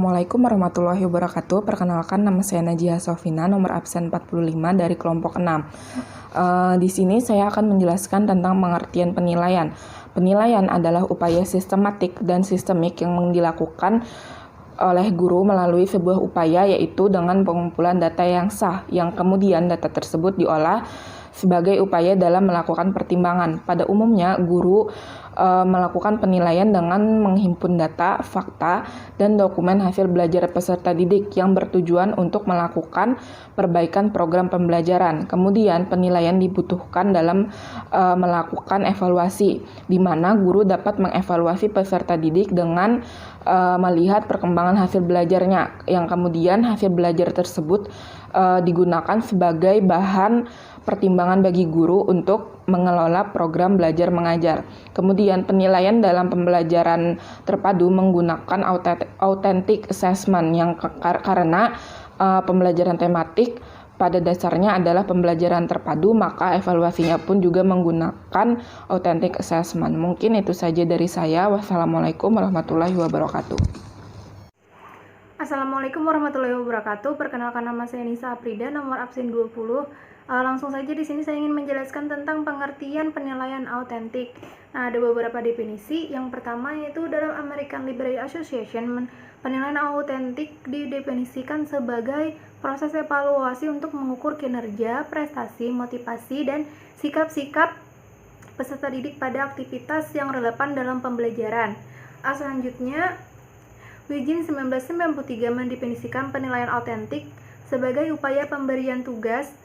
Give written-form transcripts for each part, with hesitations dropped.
Assalamualaikum warahmatullahi wabarakatuh. Perkenalkan, nama saya Najia Sofina, nomor absen 45 dari kelompok 6. Di sini saya akan menjelaskan tentang pengertian penilaian. Penilaian adalah upaya sistematik dan sistemik yang dilakukan oleh guru melalui sebuah upaya, yaitu dengan pengumpulan data yang sah, yang kemudian data tersebut diolah sebagai upaya dalam melakukan pertimbangan. Pada umumnya, guru melakukan penilaian dengan menghimpun data, fakta, dan dokumen hasil belajar peserta didik yang bertujuan untuk melakukan perbaikan program pembelajaran. Kemudian, penilaian dibutuhkan dalam melakukan evaluasi, di mana guru dapat mengevaluasi peserta didik dengan melihat perkembangan hasil belajarnya, yang kemudian hasil belajar tersebut digunakan sebagai bahan pertimbangan bagi guru untuk mengelola program belajar mengajar. Kemudian penilaian dalam pembelajaran terpadu menggunakan authentic assessment yang karena pembelajaran tematik pada dasarnya adalah pembelajaran terpadu, maka evaluasinya pun juga menggunakan authentic assessment. Mungkin itu saja dari saya. Wassalamualaikum warahmatullahi wabarakatuh. Assalamualaikum warahmatullahi wabarakatuh. Perkenalkan, nama saya Nisa Aprida, nomor absen 20. Langsung saja di sini saya ingin menjelaskan tentang pengertian penilaian autentik. Nah, ada beberapa definisi. Yang pertama yaitu dalam American Library Association, penilaian autentik didefinisikan sebagai proses evaluasi untuk mengukur kinerja, prestasi, motivasi, dan sikap-sikap peserta didik pada aktivitas yang relevan dalam pembelajaran. Selanjutnya, Wijin 1993 mendefinisikan penilaian autentik sebagai upaya pemberian tugas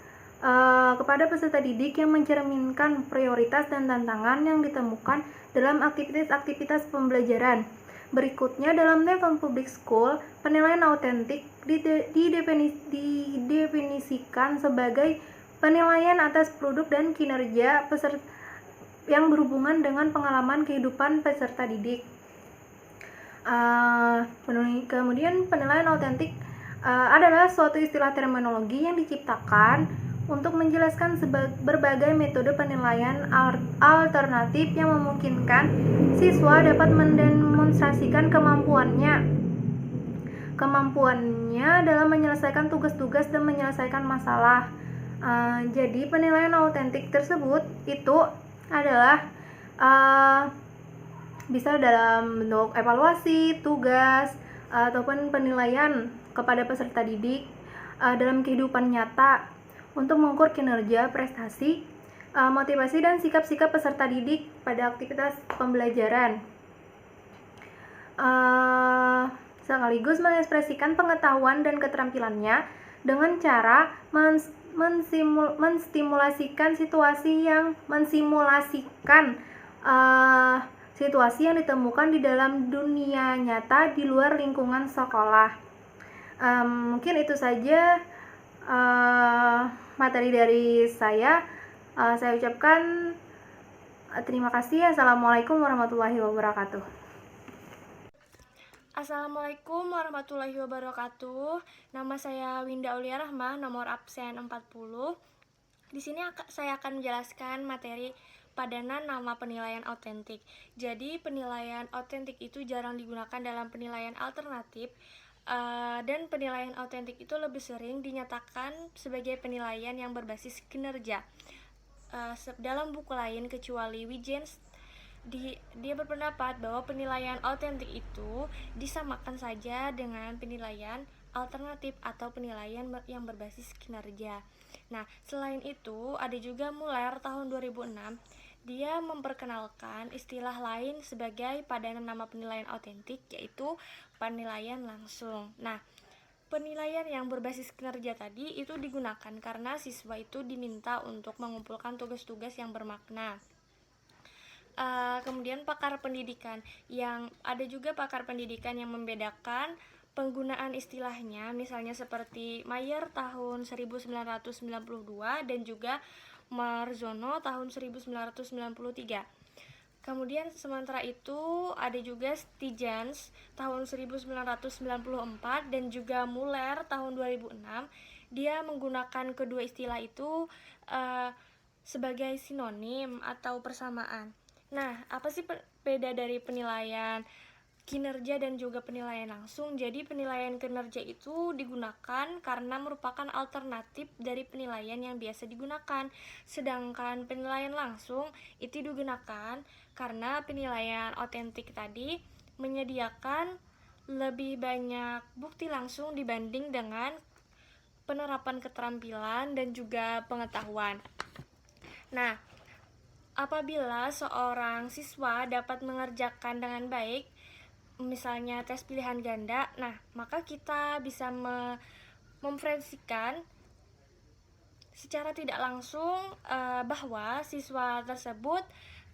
kepada peserta didik yang mencerminkan prioritas dan tantangan yang ditemukan dalam aktivitas-aktivitas pembelajaran. Berikutnya, dalam Newton Public School, penilaian autentik didefinisikan sebagai penilaian atas produk dan kinerja peserta yang berhubungan dengan pengalaman kehidupan peserta didik. Kemudian penilaian autentik adalah suatu istilah terminologi yang diciptakan untuk menjelaskan berbagai metode penilaian alternatif yang memungkinkan siswa dapat mendemonstrasikan kemampuannya dalam menyelesaikan tugas-tugas dan menyelesaikan masalah. Jadi penilaian autentik tersebut itu adalah bisa dalam bentuk evaluasi, tugas, ataupun penilaian kepada peserta didik dalam kehidupan nyata untuk mengukur kinerja, prestasi, motivasi, dan sikap-sikap peserta didik pada aktivitas pembelajaran. Sekaligus mengekspresikan pengetahuan dan keterampilannya dengan cara mensimulasikan situasi yang ditemukan di dalam dunia nyata di luar lingkungan sekolah. Mungkin itu saja materi dari saya. Saya ucapkan terima kasih. Assalamualaikum warahmatullahi wabarakatuh. Assalamualaikum warahmatullahi wabarakatuh. Nama saya Winda Aulia Rahma, nomor absen 40. Di sini saya akan menjelaskan materi padanan nama penilaian autentik. Jadi penilaian autentik itu jarang digunakan dalam penilaian alternatif, dan penilaian autentik itu lebih sering dinyatakan sebagai penilaian yang berbasis kinerja. Dalam buku lain kecuali Wijens, dia berpendapat bahwa penilaian autentik itu disamakan saja dengan penilaian alternatif atau penilaian yang berbasis kinerja. Nah, selain itu ada juga Muller tahun 2006. Dia memperkenalkan istilah lain sebagai padanan nama penilaian autentik, yaitu penilaian langsung. Nah, penilaian yang berbasis kinerja tadi itu digunakan karena siswa itu diminta untuk mengumpulkan tugas-tugas yang bermakna. Kemudian pakar pendidikan, yang ada juga pakar pendidikan yang membedakan penggunaan istilahnya, misalnya seperti Mayer tahun 1992 dan juga Marzono tahun 1993. Kemudian sementara itu ada juga Stijans tahun 1994 dan juga Muller tahun 2006. Dia menggunakan kedua istilah itu sebagai sinonim atau persamaan. Nah, apa sih beda dari penilaian kinerja dan juga penilaian langsung. Jadi penilaian kinerja itu digunakan karena merupakan alternatif dari penilaian yang biasa digunakan. Sedangkan penilaian langsung itu digunakan karena penilaian autentik tadi menyediakan lebih banyak bukti langsung dibanding dengan penerapan keterampilan dan juga pengetahuan. Nah, apabila seorang siswa dapat mengerjakan dengan baik misalnya tes pilihan ganda, nah maka kita bisa memprediksikan secara tidak langsung bahwa siswa tersebut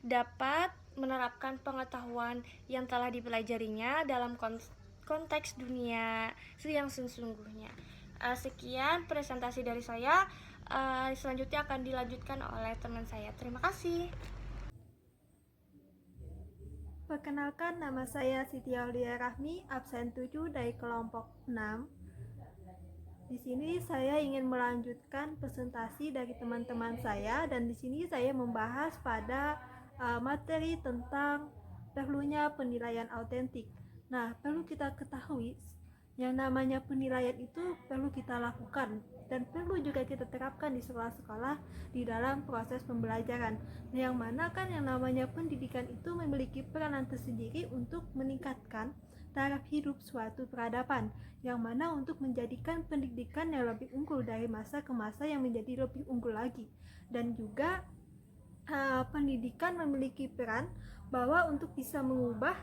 dapat menerapkan pengetahuan yang telah dipelajarinya dalam konteks dunia yang sesungguhnya. Sekian presentasi dari saya. Selanjutnya akan dilanjutkan oleh teman saya. Terima kasih. Perkenalkan, nama saya Siti Aulia Rahmi, absen 7 dari kelompok 6. Di sini saya ingin melanjutkan presentasi dari teman-teman saya, dan di sini saya membahas pada materi tentang perlunya penilaian autentik. Nah, perlu kita ketahui yang namanya penilaian itu perlu kita lakukan dan perlu juga kita terapkan di sekolah-sekolah di dalam proses pembelajaran. Yang mana kan yang namanya pendidikan itu memiliki peranan tersendiri untuk meningkatkan taraf hidup suatu peradaban, yang mana untuk menjadikan pendidikan yang lebih unggul dari masa ke masa yang menjadi lebih unggul lagi. Dan juga pendidikan memiliki peran bahwa untuk bisa mengubah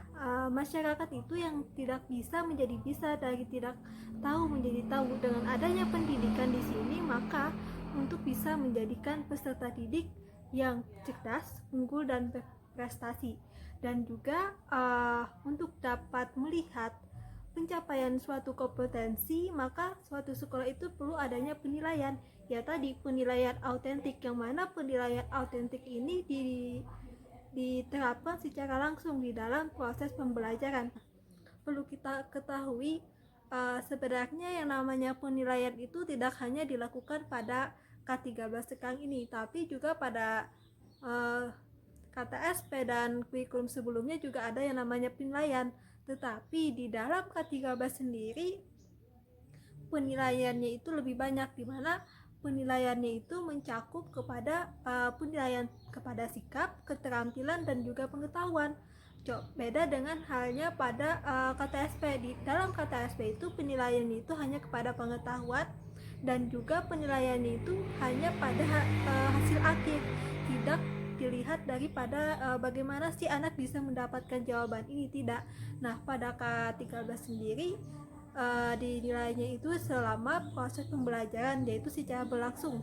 masyarakat itu yang tidak bisa menjadi bisa, dari tidak tahu menjadi tahu. Dengan adanya pendidikan di sini, maka untuk bisa menjadikan peserta didik yang cerdas, unggul, dan berprestasi. Dan juga untuk dapat melihat pencapaian suatu kompetensi, maka suatu sekolah itu perlu adanya penilaian. Ya tadi, penilaian autentik, yang mana penilaian autentik ini diterapkan secara langsung di dalam proses pembelajaran. Perlu kita ketahui sebenarnya yang namanya penilaian itu tidak hanya dilakukan pada K13 sekarang ini, tapi juga pada KTSP dan kurikulum sebelumnya juga ada yang namanya penilaian. Tetapi di dalam K13 sendiri penilaiannya itu lebih banyak, di mana penilaiannya itu mencakup kepada penilaian kepada sikap, keterampilan, dan juga pengetahuan. Beda dengan halnya pada KTSP. Di dalam KTSP itu penilaiannya itu hanya kepada pengetahuan, dan juga penilaiannya itu hanya pada hasil akhir, tidak dilihat daripada bagaimana si anak bisa mendapatkan jawaban ini, tidak. Nah, pada K13 sendiri dinilainya itu selama proses pembelajaran, yaitu secara berlangsung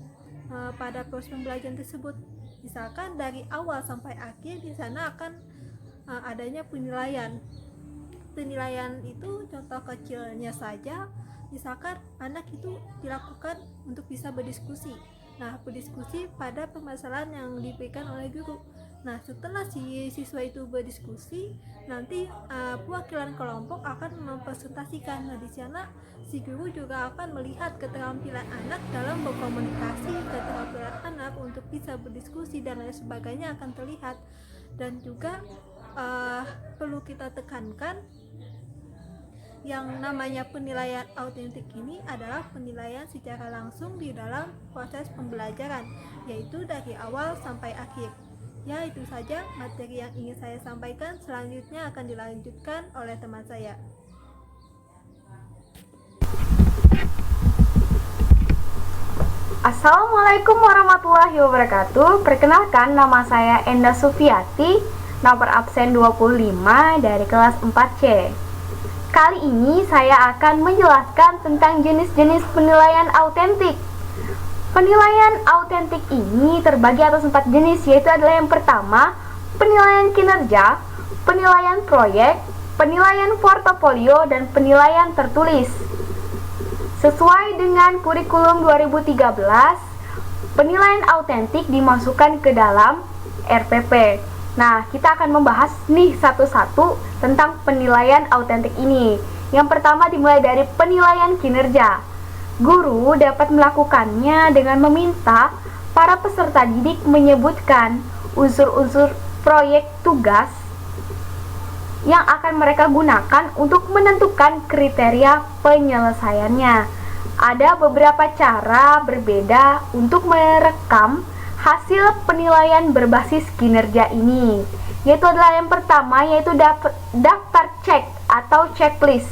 pada proses pembelajaran tersebut. Misalkan dari awal sampai akhir di sana akan adanya penilaian. Penilaian itu contoh kecilnya saja, misalkan anak itu dilakukan untuk bisa berdiskusi. Nah, berdiskusi pada permasalahan yang diberikan oleh guru. Nah, setelah si siswa itu berdiskusi, nanti perwakilan kelompok akan mempresentasikan. Nah, di sana si guru juga akan melihat keterampilan anak dalam berkomunikasi, keterampilan anak untuk bisa berdiskusi dan lain sebagainya akan terlihat. Dan juga perlu kita tekankan, yang namanya penilaian autentik ini adalah penilaian secara langsung di dalam proses pembelajaran, yaitu dari awal sampai akhir. Ya, itu saja materi yang ingin saya sampaikan. Selanjutnya akan dilanjutkan oleh teman saya. Assalamualaikum warahmatullahi wabarakatuh. Perkenalkan, nama saya Enda Sufiati, nomor absen 25 dari kelas 4C. Kali ini saya akan menjelaskan tentang jenis-jenis penilaian autentik. Penilaian autentik ini terbagi atas 4 jenis, yaitu adalah yang pertama, penilaian kinerja, penilaian proyek, penilaian portofolio, dan penilaian tertulis. Sesuai dengan kurikulum 2013, penilaian autentik dimasukkan ke dalam RPP. Nah, kita akan membahas nih satu-satu tentang penilaian autentik ini. Yang pertama dimulai dari penilaian kinerja. Guru dapat melakukannya dengan meminta para peserta didik menyebutkan unsur-unsur proyek tugas yang akan mereka gunakan untuk menentukan kriteria penyelesaiannya. Ada beberapa cara berbeda untuk merekam hasil penilaian berbasis kinerja ini, yaitu adalah yang pertama, yaitu daftar cek atau checklist.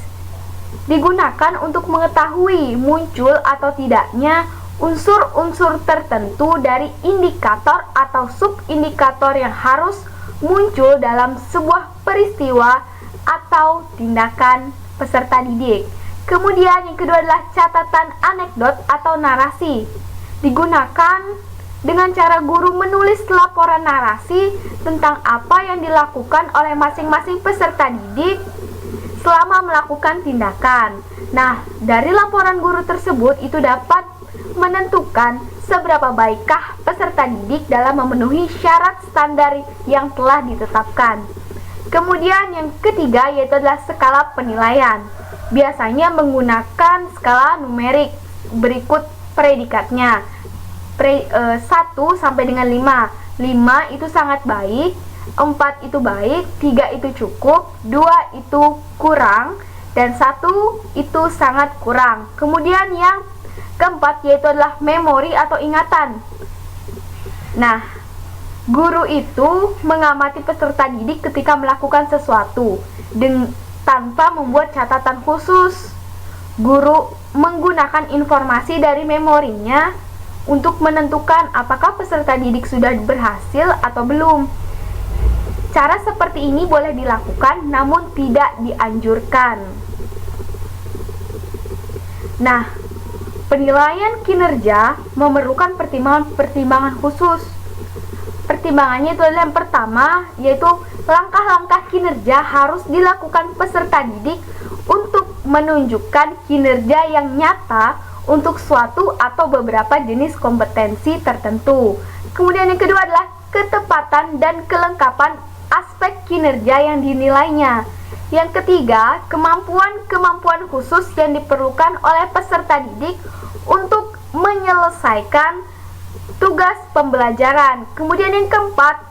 Digunakan untuk mengetahui muncul atau tidaknya unsur-unsur tertentu dari indikator atau subindikator yang harus muncul dalam sebuah peristiwa atau tindakan peserta didik. Kemudian yang kedua adalah catatan anekdot atau narasi. Digunakan dengan cara guru menulis laporan narasi tentang apa yang dilakukan oleh masing-masing peserta didik selama melakukan tindakan. Nah, dari laporan guru tersebut itu dapat menentukan seberapa baikkah peserta didik dalam memenuhi syarat standar yang telah ditetapkan. Kemudian yang ketiga yaitu adalah skala penilaian. Biasanya menggunakan skala numerik berikut predikatnya. 1 sampai dengan 5. 5 itu sangat baik, 4 itu baik, 3 itu cukup, 2 itu kurang, dan 1 itu sangat kurang. Kemudian yang keempat yaitu adalah memori atau ingatan. Nah, guru itu mengamati peserta didik ketika melakukan sesuatu tanpa membuat catatan khusus. Guru menggunakan informasi dari memorinya untuk menentukan apakah peserta didik sudah berhasil atau belum. Cara seperti ini boleh dilakukan namun tidak dianjurkan. Nah, penilaian kinerja memerlukan pertimbangan khusus. Pertimbangannya itu adalah yang pertama, yaitu langkah-langkah kinerja harus dilakukan peserta didik untuk menunjukkan kinerja yang nyata untuk suatu atau beberapa jenis kompetensi tertentu. Kemudian yang kedua adalah ketepatan dan kelengkapan aspek kinerja yang dinilainya. Yang ketiga, kemampuan-kemampuan khusus yang diperlukan oleh peserta didik untuk menyelesaikan tugas pembelajaran. Kemudian yang keempat,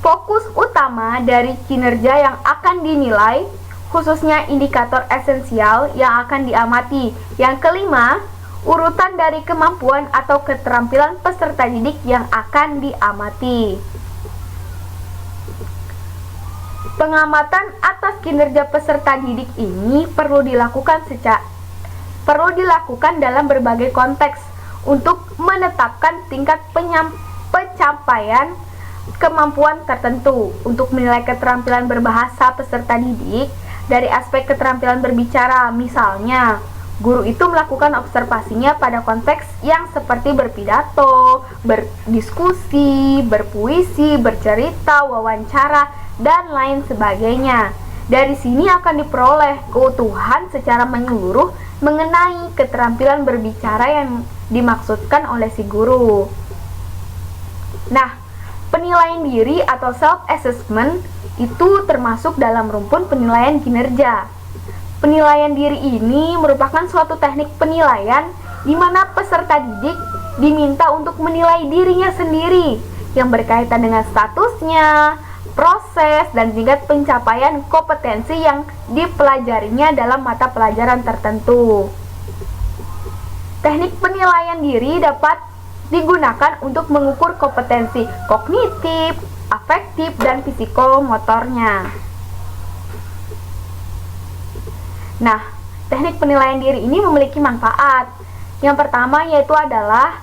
fokus utama dari kinerja yang akan dinilai, khususnya indikator esensial yang akan diamati. Yang kelima, urutan dari kemampuan atau keterampilan peserta didik yang akan diamati. Pengamatan atas kinerja peserta didik ini perlu dilakukan dalam berbagai konteks untuk menetapkan tingkat pencapaian kemampuan tertentu. Untuk menilai keterampilan berbahasa peserta didik dari aspek keterampilan berbicara, misalnya guru itu melakukan observasinya pada konteks yang seperti berpidato, berdiskusi, berpuisi, bercerita, wawancara, dan lain sebagainya. Dari sini akan diperoleh keutuhan secara menyeluruh mengenai keterampilan berbicara yang dimaksudkan oleh si guru. Nah, penilaian diri atau self-assessment itu termasuk dalam rumpun penilaian kinerja. Penilaian diri ini merupakan suatu teknik penilaian di mana peserta didik diminta untuk menilai dirinya sendiri yang berkaitan dengan statusnya, proses, dan tingkat pencapaian kompetensi yang dipelajarinya dalam mata pelajaran tertentu. Teknik penilaian diri dapat digunakan untuk mengukur kompetensi kognitif, afektif, dan psikomotornya. Nah, teknik penilaian diri ini memiliki manfaat. Yang pertama yaitu adalah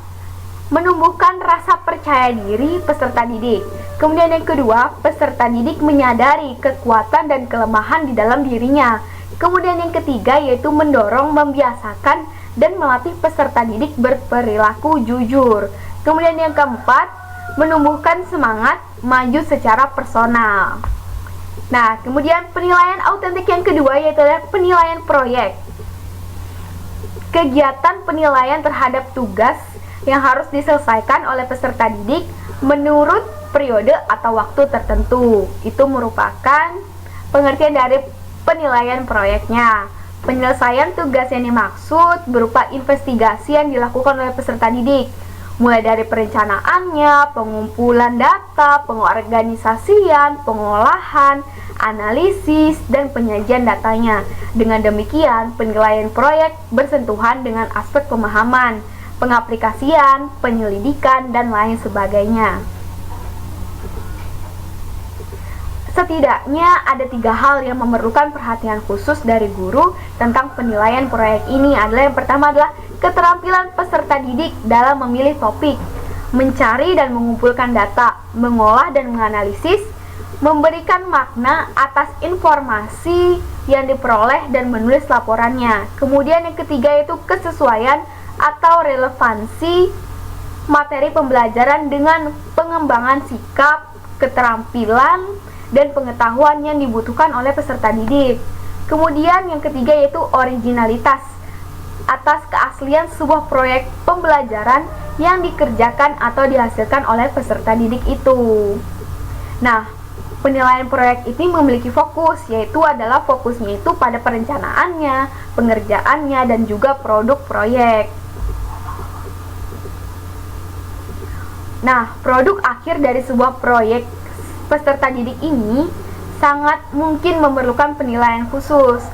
menumbuhkan rasa percaya diri peserta didik. Kemudian yang kedua, peserta didik menyadari kekuatan dan kelemahan di dalam dirinya. Kemudian yang ketiga yaitu mendorong, membiasakan, dan melatih peserta didik berperilaku jujur. Kemudian yang keempat, menumbuhkan semangat maju secara personal. Nah, kemudian penilaian autentik yang kedua yaitu penilaian proyek. Kegiatan penilaian terhadap tugas yang harus diselesaikan oleh peserta didik menurut periode atau waktu tertentu. Itu merupakan pengertian dari penilaian proyeknya. Penyelesaian tugas yang dimaksud berupa investigasi yang dilakukan oleh peserta didik mulai dari perencanaannya, pengumpulan data, pengorganisasian, pengolahan, analisis, dan penyajian datanya. Dengan demikian, penilaian proyek bersentuhan dengan aspek pemahaman, pengaplikasian, penyelidikan, dan lain sebagainya. Setidaknya ada 3 hal yang memerlukan perhatian khusus dari guru tentang penilaian proyek ini. Yang pertama adalah keterampilan peserta didik dalam memilih topik, mencari dan mengumpulkan data, mengolah dan menganalisis, memberikan makna atas informasi yang diperoleh dan menulis laporannya. Kemudian yang ketiga yaitu kesesuaian atau relevansi materi pembelajaran dengan pengembangan sikap, keterampilan, dan pengetahuan yang dibutuhkan oleh peserta didik. Kemudian yang ketiga yaitu originalitas atas keaslian sebuah proyek pembelajaran yang dikerjakan atau dihasilkan oleh peserta didik itu. Nah, penilaian proyek ini memiliki fokus, yaitu adalah fokusnya itu pada perencanaannya, pengerjaannya, dan juga produk proyek. Nah, produk akhir dari sebuah proyek peserta didik ini sangat mungkin memerlukan penilaian khusus.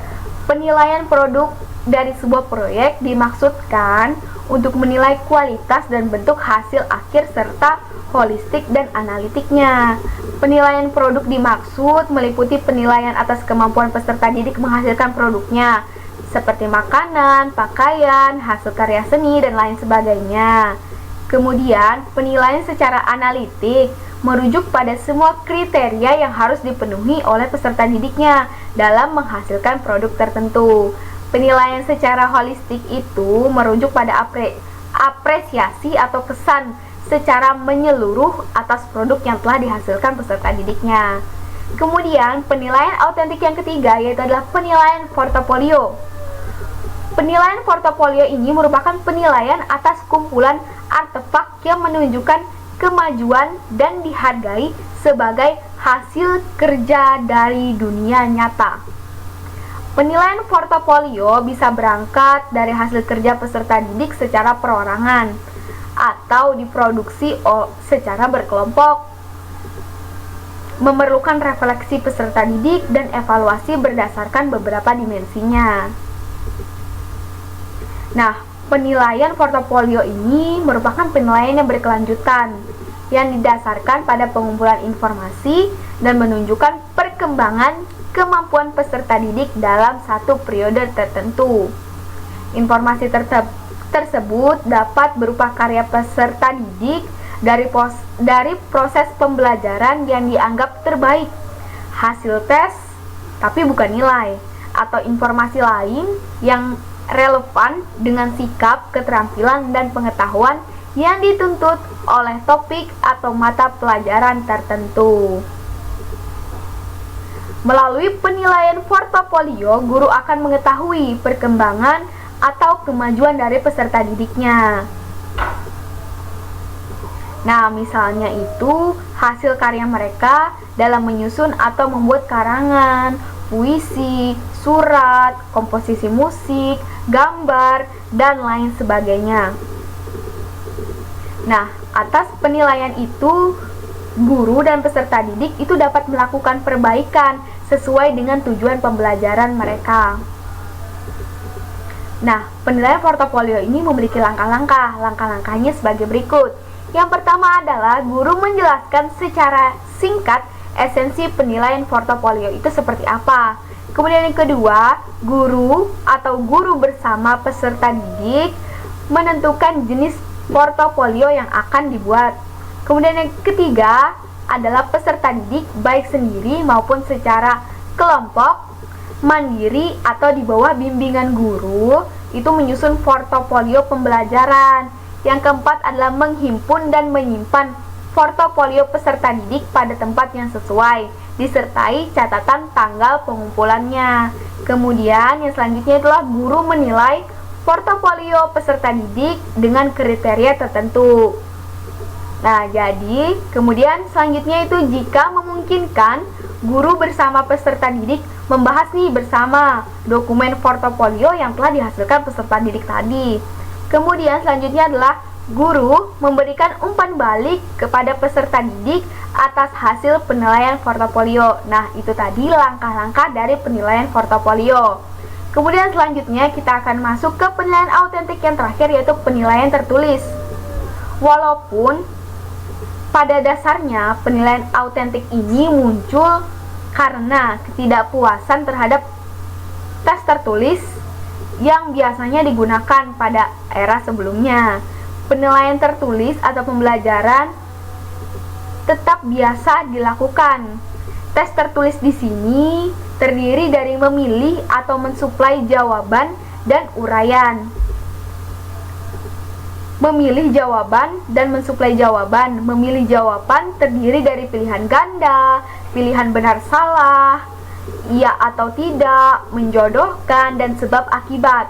Penilaian produk dari sebuah proyek dimaksudkan untuk menilai kualitas dan bentuk hasil akhir serta holistik dan analitiknya. Penilaian produk dimaksud meliputi penilaian atas kemampuan peserta didik menghasilkan produknya, seperti makanan, pakaian, hasil karya seni, dan lain sebagainya. Kemudian, penilaian secara analitik merujuk pada semua kriteria yang harus dipenuhi oleh peserta didiknya dalam menghasilkan produk tertentu. Penilaian secara holistik itu merujuk pada apresiasi atau kesan secara menyeluruh atas produk yang telah dihasilkan peserta didiknya. Kemudian, penilaian autentik yang ketiga yaitu adalah penilaian portofolio. Penilaian portofolio ini merupakan penilaian atas kumpulan artefak yang menunjukkan kemajuan dan dihargai sebagai hasil kerja dari dunia nyata. Penilaian portofolio bisa berangkat dari hasil kerja peserta didik secara perorangan atau diproduksi secara berkelompok. Memerlukan refleksi peserta didik dan evaluasi berdasarkan beberapa dimensinya. Nah, penilaian portofolio ini merupakan penilaian yang berkelanjutan yang didasarkan pada pengumpulan informasi dan menunjukkan perkembangan kemampuan peserta didik dalam satu periode tertentu. Informasi tersebut dapat berupa karya peserta didik dari proses pembelajaran yang dianggap terbaik, hasil tes tapi bukan nilai, atau informasi lain yang relevan dengan sikap, keterampilan, dan pengetahuan yang dituntut oleh topik atau mata pelajaran tertentu. Melalui penilaian portofolio, guru akan mengetahui perkembangan atau kemajuan dari peserta didiknya. Nah, misalnya itu hasil karya mereka dalam menyusun atau membuat karangan, puisi, surat, komposisi musik, gambar, dan lain sebagainya. Nah, atas penilaian itu, guru dan peserta didik itu dapat melakukan perbaikan sesuai dengan tujuan pembelajaran mereka. Nah, penilaian portofolio ini memiliki langkah-langkah. Langkah-langkahnya sebagai berikut. Yang pertama adalah guru menjelaskan secara singkat esensi penilaian portofolio itu seperti apa. Kemudian yang kedua, guru atau guru bersama peserta didik menentukan jenis portofolio yang akan dibuat. Kemudian yang ketiga adalah peserta didik baik sendiri maupun secara kelompok, mandiri atau di bawah bimbingan guru itu menyusun portofolio pembelajaran. Yang keempat adalah menghimpun dan menyimpan portofolio peserta didik pada tempat yang sesuai, disertai catatan tanggal pengumpulannya. Kemudian yang selanjutnya adalah guru menilai portofolio peserta didik dengan kriteria tertentu. Nah, jadi kemudian selanjutnya itu jika memungkinkan, guru bersama peserta didik membahas nih bersama dokumen portofolio yang telah dihasilkan peserta didik tadi. Kemudian selanjutnya adalah Guru memberikan umpan balik kepada peserta didik atas hasil penilaian portofolio. Nah, itu tadi langkah-langkah dari penilaian portofolio. Kemudian selanjutnya kita akan masuk ke penilaian autentik yang terakhir, yaitu penilaian tertulis. Walaupun pada dasarnya penilaian autentik ini muncul karena ketidakpuasan terhadap tes tertulis yang biasanya digunakan pada era sebelumnya. Penilaian tertulis atau pembelajaran tetap biasa dilakukan. Tes tertulis di sini terdiri dari memilih atau mensuplai jawaban dan uraian. Memilih jawaban dan mensuplai jawaban. Memilih jawaban terdiri dari pilihan ganda, pilihan benar salah, iya atau tidak, menjodohkan, dan sebab akibat.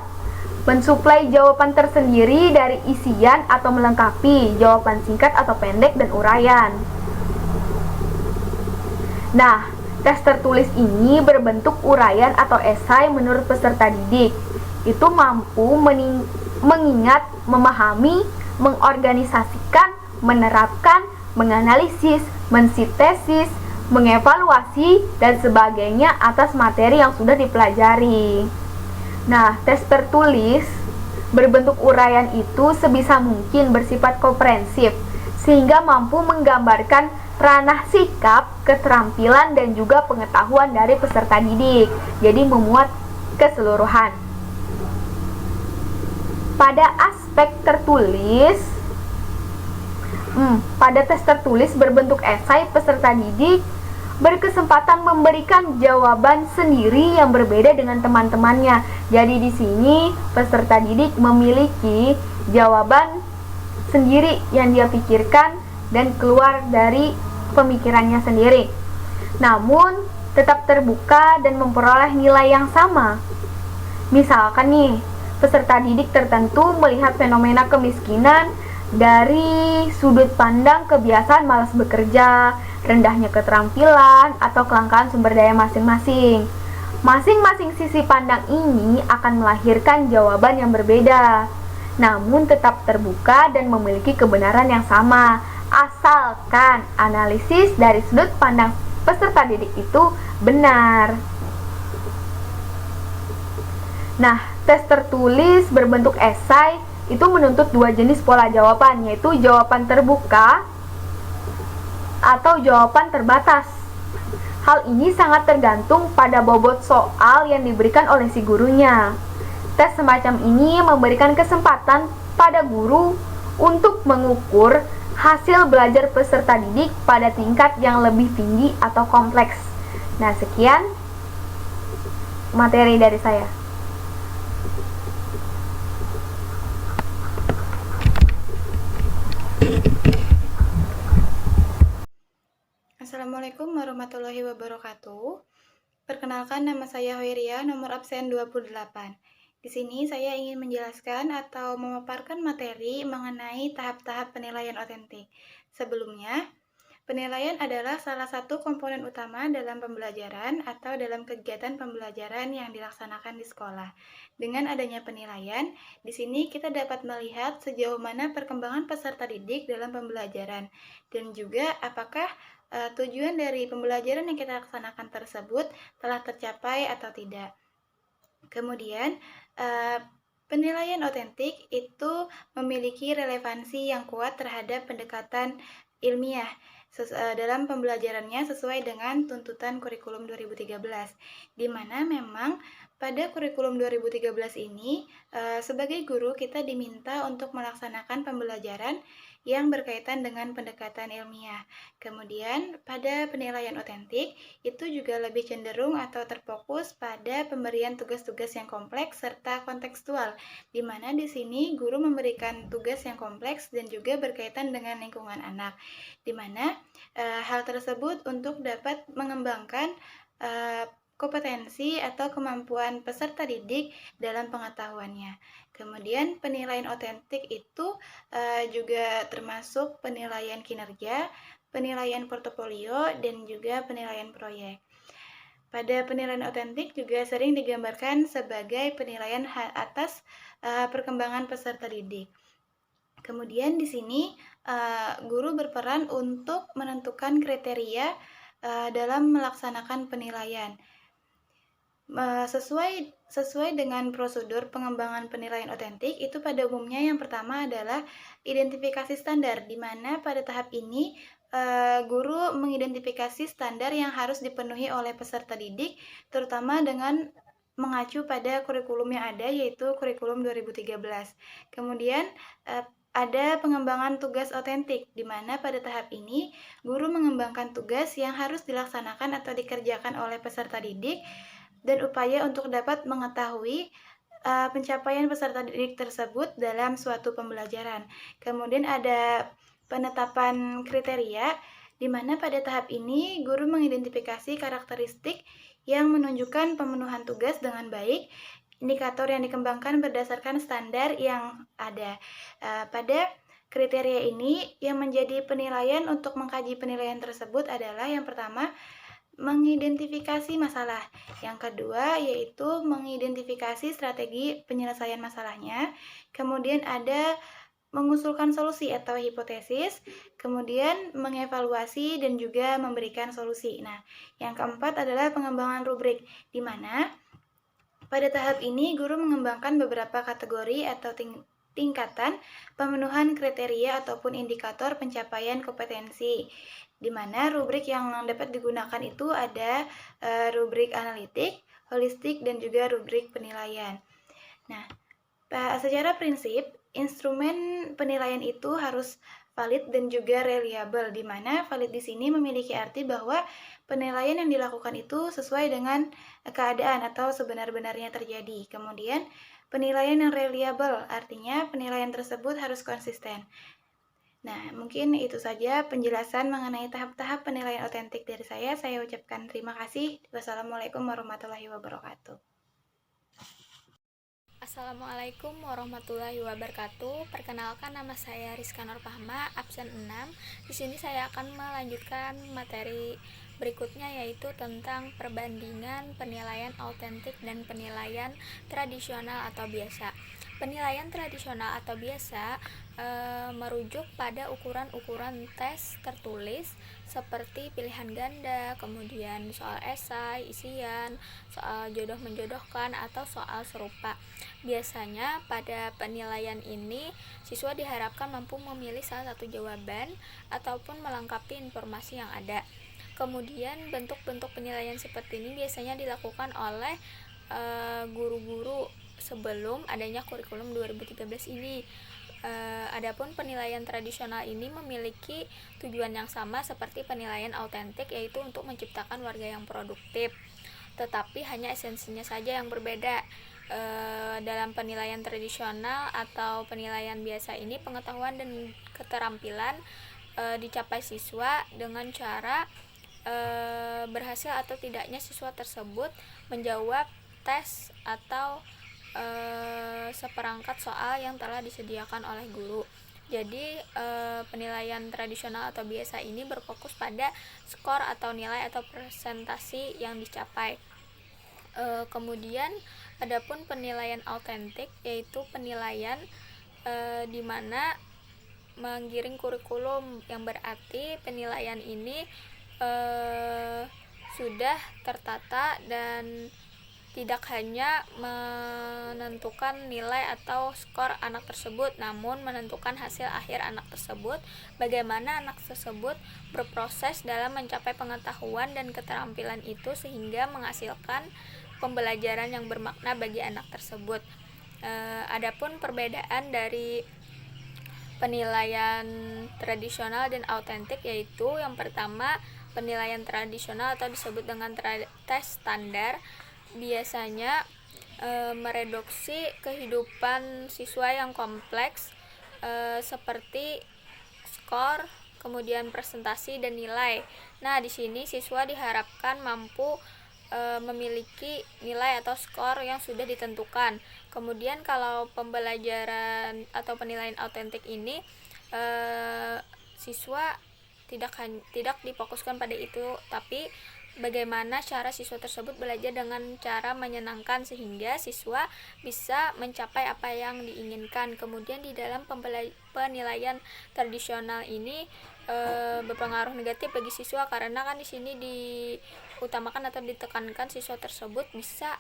Mensuplai jawaban tersendiri dari isian atau melengkapi, jawaban singkat atau pendek, dan uraian. Nah, tes tertulis ini berbentuk uraian atau esai menurut peserta didik. Itu mampu mengingat, memahami, mengorganisasikan, menerapkan, menganalisis, mensintesis, mengevaluasi, dan sebagainya atas materi yang sudah dipelajari. Nah, tes tertulis berbentuk uraian itu sebisa mungkin bersifat komprehensif, sehingga mampu menggambarkan ranah sikap, keterampilan, dan juga pengetahuan dari peserta didik. Jadi memuat keseluruhan. Pada aspek tertulis, pada tes tertulis berbentuk esai, peserta didik berkesempatan memberikan jawaban sendiri yang berbeda dengan teman-temannya. Jadi di sini peserta didik memiliki jawaban sendiri yang dia pikirkan dan keluar dari pemikirannya sendiri. Namun tetap terbuka dan memperoleh nilai yang sama. Misalkan nih, peserta didik tertentu melihat fenomena kemiskinan dari sudut pandang kebiasaan malas bekerja, rendahnya keterampilan, atau kelangkaan sumber daya masing-masing. Masing-masing sisi pandang ini akan melahirkan jawaban yang berbeda, namun tetap terbuka dan memiliki kebenaran yang sama, asalkan analisis dari sudut pandang peserta didik itu benar. Nah, tes tertulis berbentuk esai itu menuntut dua jenis pola jawaban, yaitu jawaban terbuka atau jawaban terbatas. Hal ini sangat tergantung pada bobot soal yang diberikan oleh si gurunya. Tes semacam ini memberikan kesempatan pada guru untuk mengukur hasil belajar peserta didik pada tingkat yang lebih tinggi atau kompleks. Nah, sekian materi dari saya. Assalamualaikum warahmatullahi wabarakatuh. Perkenalkan, nama saya Hoiria, nomor absen 28. Di sini saya ingin menjelaskan atau memaparkan materi mengenai tahap-tahap penilaian otentik. Sebelumnya, penilaian adalah salah satu komponen utama dalam pembelajaran atau dalam kegiatan pembelajaran yang dilaksanakan di sekolah. Dengan adanya penilaian, di sini kita dapat melihat sejauh mana perkembangan peserta didik dalam pembelajaran dan juga apakah tujuan dari pembelajaran yang kita laksanakan tersebut telah tercapai atau tidak. Kemudian, penilaian otentik itu memiliki relevansi yang kuat terhadap pendekatan ilmiah dalam pembelajarannya sesuai dengan tuntutan kurikulum 2013, di mana memang pada kurikulum 2013 ini sebagai guru kita diminta untuk melaksanakan pembelajaran yang berkaitan dengan pendekatan ilmiah. Kemudian pada penilaian otentik itu juga lebih cenderung atau terfokus pada pemberian tugas-tugas yang kompleks serta kontekstual, di mana di sini guru memberikan tugas yang kompleks dan juga berkaitan dengan lingkungan anak, di mana hal tersebut untuk dapat mengembangkan kompetensi atau kemampuan peserta didik dalam pengetahuannya. Kemudian penilaian otentik itu juga termasuk penilaian kinerja, penilaian portofolio, dan juga penilaian proyek. Pada penilaian otentik juga sering digambarkan sebagai penilaian atas perkembangan peserta didik. Kemudian di sini guru berperan untuk menentukan kriteria dalam melaksanakan penilaian. Sesuai dengan prosedur pengembangan penilaian otentik, itu pada umumnya yang pertama adalah identifikasi standar, di mana pada tahap ini guru mengidentifikasi standar yang harus dipenuhi oleh peserta didik, terutama dengan mengacu pada kurikulum yang ada, yaitu kurikulum 2013. Kemudian ada pengembangan tugas otentik, di mana pada tahap ini guru mengembangkan tugas yang harus dilaksanakan atau dikerjakan oleh peserta didik dan upaya untuk dapat mengetahui pencapaian peserta didik tersebut dalam suatu pembelajaran. Kemudian ada penetapan kriteria, di mana pada tahap ini guru mengidentifikasi karakteristik yang menunjukkan pemenuhan tugas dengan baik. Indikator yang dikembangkan berdasarkan standar yang ada. Pada kriteria ini, yang menjadi penilaian untuk mengkaji penilaian tersebut adalah yang pertama, mengidentifikasi masalah. Yang kedua yaitu mengidentifikasi strategi penyelesaian masalahnya. Kemudian ada mengusulkan solusi atau hipotesis, kemudian mengevaluasi dan juga memberikan solusi. Nah, yang keempat adalah pengembangan rubrik, di mana pada tahap ini guru mengembangkan beberapa kategori atau tingkatan pemenuhan kriteria ataupun indikator pencapaian kompetensi, di mana rubrik yang dapat digunakan itu ada rubrik analitik, holistik, dan juga rubrik penilaian. Nah, secara prinsip, instrumen penilaian itu harus valid dan juga reliable, di mana valid di sini memiliki arti bahwa penilaian yang dilakukan itu sesuai dengan keadaan atau sebenar-benarnya terjadi. Kemudian, penilaian yang reliable artinya penilaian tersebut harus konsisten. Nah, mungkin itu saja penjelasan mengenai tahap-tahap penilaian otentik dari saya. Saya ucapkan terima kasih. Wassalamualaikum warahmatullahi wabarakatuh. Assalamualaikum warahmatullahi wabarakatuh. Perkenalkan, nama saya Rizka Nurfahma, absen 6. Di sini saya akan melanjutkan materi berikutnya, yaitu tentang perbandingan penilaian autentik dan penilaian tradisional atau biasa. Penilaian tradisional atau biasa merujuk pada ukuran-ukuran tes tertulis seperti pilihan ganda, kemudian soal esai, isian, soal jodoh menjodohkan, atau soal serupa. Biasanya pada penilaian ini siswa diharapkan mampu memilih salah satu jawaban ataupun melengkapi informasi yang ada. Kemudian bentuk-bentuk penilaian seperti ini biasanya dilakukan oleh guru-guru sebelum adanya kurikulum 2013 ini. Adapun penilaian tradisional ini memiliki tujuan yang sama seperti penilaian autentik, yaitu untuk menciptakan warga yang produktif, tetapi hanya esensinya saja yang berbeda. Dalam penilaian tradisional atau penilaian biasa ini, pengetahuan dan keterampilan dicapai siswa dengan cara berhasil atau tidaknya siswa tersebut menjawab tes atau seperangkat soal yang telah disediakan oleh guru. Jadi penilaian tradisional atau biasa ini berfokus pada skor atau nilai atau presentasi yang dicapai. Kemudian adapun penilaian autentik, yaitu penilaian di mana menggiring kurikulum, yang berarti penilaian ini sudah tertata dan tidak hanya menentukan nilai atau skor anak tersebut, namun menentukan hasil akhir anak tersebut, bagaimana anak tersebut berproses dalam mencapai pengetahuan dan keterampilan itu sehingga menghasilkan pembelajaran yang bermakna bagi anak tersebut. Adapun perbedaan dari penilaian tradisional dan autentik, yaitu yang pertama, penilaian tradisional atau disebut dengan tes standar biasanya mereduksi kehidupan siswa yang kompleks seperti skor, kemudian presentasi dan nilai. Nah, di sini siswa diharapkan mampu memiliki nilai atau skor yang sudah ditentukan. Kemudian kalau pembelajaran atau penilaian autentik ini siswa tidak difokuskan pada itu, tapi bagaimana cara siswa tersebut belajar dengan cara menyenangkan sehingga siswa bisa mencapai apa yang diinginkan. Kemudian di dalam penilaian tradisional ini berpengaruh negatif bagi siswa karena kan di sini diutamakan atau ditekankan siswa tersebut bisa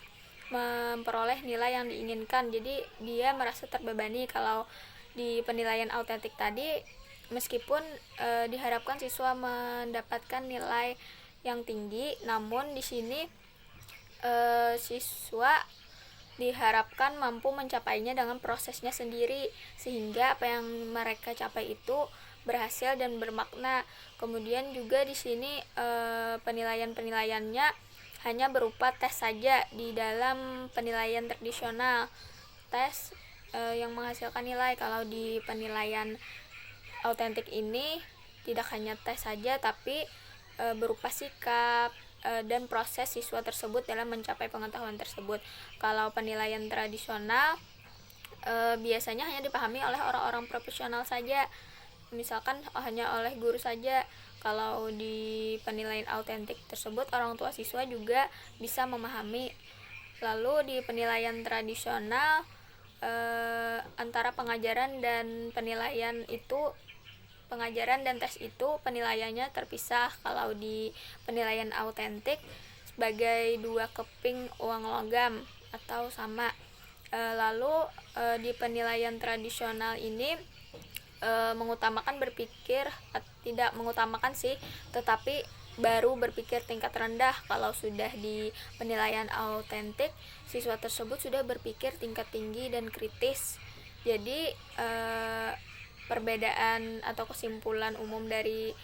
memperoleh nilai yang diinginkan. Jadi dia merasa terbebani. Kalau di penilaian autentik tadi meskipun diharapkan siswa mendapatkan nilai yang tinggi, namun di sini siswa diharapkan mampu mencapainya dengan prosesnya sendiri sehingga apa yang mereka capai itu berhasil dan bermakna. Kemudian juga di sini penilaiannya hanya berupa tes saja. Di dalam penilaian tradisional tes yang menghasilkan nilai. Kalau di penilaian autentik ini tidak hanya tes saja tapi berupa sikap dan proses siswa tersebut dalam mencapai pengetahuan tersebut. Kalau penilaian tradisional biasanya hanya dipahami oleh orang-orang profesional saja, misalkan hanya oleh guru saja. Kalau di penilaian autentik tersebut orang tua siswa juga bisa memahami. Lalu di penilaian tradisional antara pengajaran dan tes itu penilaiannya terpisah. Kalau di penilaian autentik sebagai dua keping uang logam atau sama. Lalu di penilaian tradisional ini tidak mengutamakan sih, tetapi baru berpikir tingkat rendah. Kalau sudah di penilaian autentik, siswa tersebut sudah berpikir tingkat tinggi dan kritis. Jadi perbedaan atau kesimpulan umum dari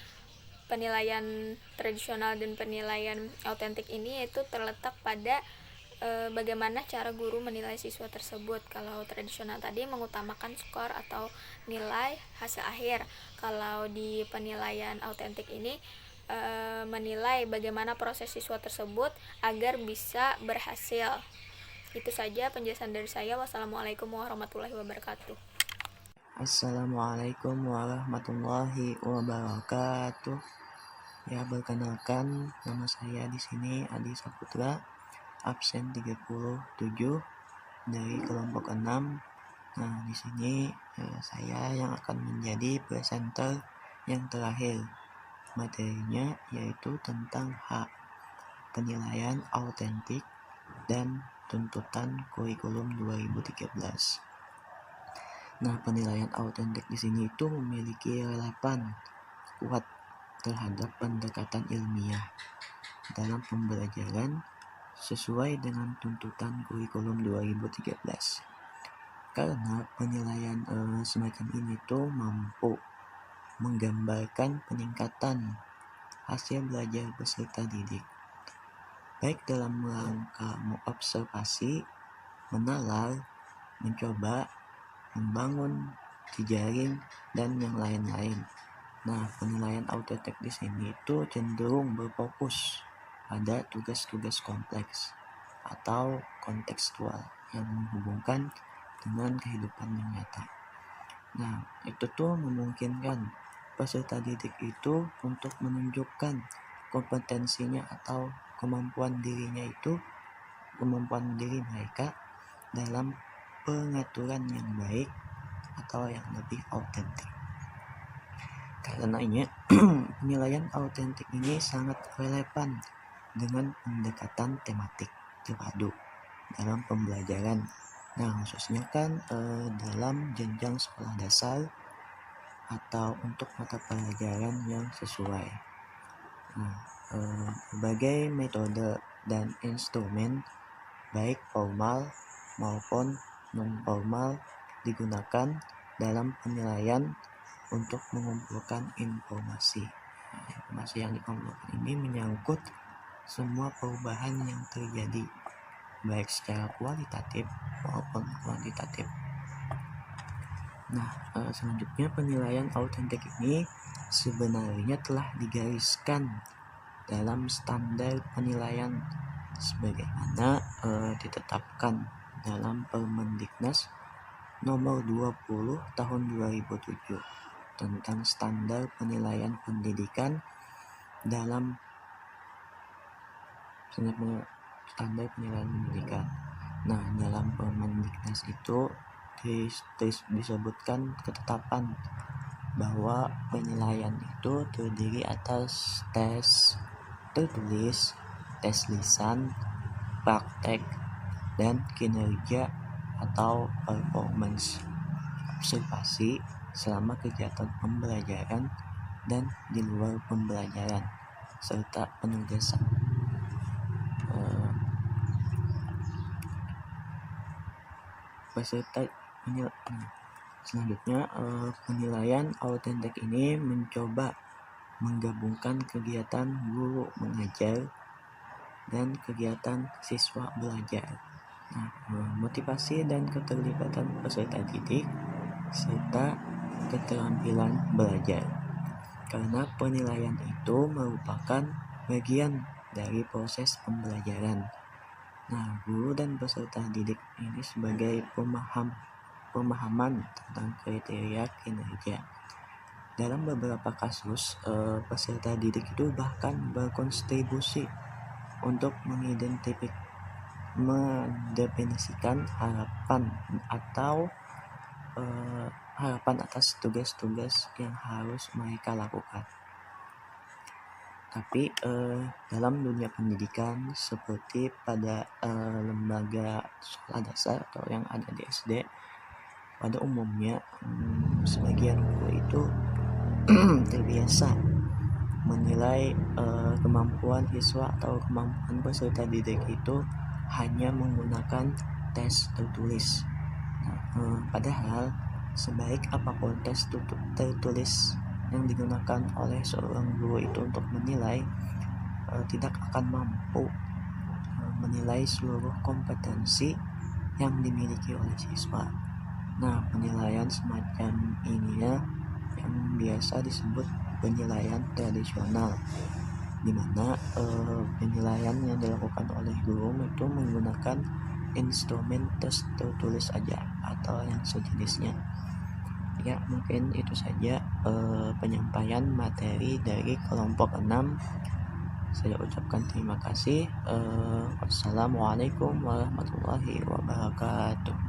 penilaian tradisional dan penilaian autentik ini yaitu terletak pada bagaimana cara guru menilai siswa tersebut. Kalau tradisional tadi mengutamakan skor atau nilai hasil akhir. Kalau di penilaian autentik ini menilai bagaimana proses siswa tersebut agar bisa berhasil. Itu saja penjelasan dari saya. Wassalamualaikum warahmatullahi wabarakatuh. Assalamualaikum warahmatullahi wabarakatuh. Ya, perkenalkan, nama saya di sini Adi Saputra, absen 37 dari kelompok 6. Nah, di sini saya yang akan menjadi presenter yang terakhir. Materinya yaitu tentang hak penilaian autentik dan tuntutan kurikulum 2013. Nah, penilaian autentik di sini itu memiliki relevan kuat terhadap pendekatan ilmiah dalam pembelajaran sesuai dengan tuntutan kurikulum 2013. Karena penilaian semacam ini tuh mampu menggambarkan peningkatan hasil belajar peserta didik, baik dalam rangka mengobservasi, menalar, mencoba, membangun, jejaring, dan yang lain-lain. Nah, penilaian autentik di sini itu cenderung berfokus pada tugas-tugas kompleks atau kontekstual yang menghubungkan dengan kehidupan yang nyata. Nah, itu tuh memungkinkan peserta didik itu untuk menunjukkan kompetensinya atau kemampuan diri mereka dalam pengaturan yang baik atau yang lebih autentik. Karenanya penilaian autentik ini sangat relevan dengan pendekatan tematik terpadu dalam pembelajaran. Nah, khususnya kan dalam jenjang sekolah dasar atau untuk mata pelajaran yang sesuai. Nah, berbagai metode dan instrumen baik formal maupun non-formal digunakan dalam penilaian untuk mengumpulkan informasi. Nah, informasi yang dikumpulkan ini menyangkut semua perubahan yang terjadi baik secara kualitatif maupun kuantitatif. Nah, selanjutnya penilaian autentik ini sebenarnya telah digariskan dalam standar penilaian sebagaimana ditetapkan dalam Permendiknas nomor 20 tahun 2007 tentang standar penilaian pendidikan dalam standar penilaian pendidikan. Nah, dalam Permendiknas itu disebutkan ketetapan bahwa penilaian itu terdiri atas tes tertulis, tes lisan, praktek, dan kinerja atau performance, observasi selama kegiatan pembelajaran dan di luar pembelajaran, serta penugasan. Selanjutnya, penilaian autentik ini mencoba menggabungkan kegiatan guru mengajar dan kegiatan siswa belajar. Nah, motivasi dan keterlibatan peserta didik serta keterampilan belajar. Karena penilaian itu merupakan bagian dari proses pembelajaran. Nah, guru dan peserta didik ini sebagai pemahaman tentang kriteria kinerja. Dalam beberapa kasus, peserta didik itu bahkan berkontribusi untuk mendefinisikan harapan atas tugas-tugas yang harus mereka lakukan. Tapi dalam dunia pendidikan seperti pada lembaga sekolah dasar atau yang ada di SD, pada umumnya sebagian guru itu terbiasa menilai kemampuan siswa atau kemampuan peserta didik itu hanya menggunakan tes tertulis. Padahal sebaik apapun tes tertulis yang digunakan oleh seorang guru itu untuk menilai, tidak akan mampu menilai seluruh kompetensi yang dimiliki oleh siswa. Nah, penilaian semacam ini yang biasa disebut penilaian tradisional, di mana penilaian yang dilakukan oleh guru itu menggunakan instrumen tes tertulis aja atau yang sejenisnya. Ya, mungkin itu saja penyampaian materi dari kelompok 6. Saya ucapkan terima kasih. Wassalamualaikum warahmatullahi wabarakatuh.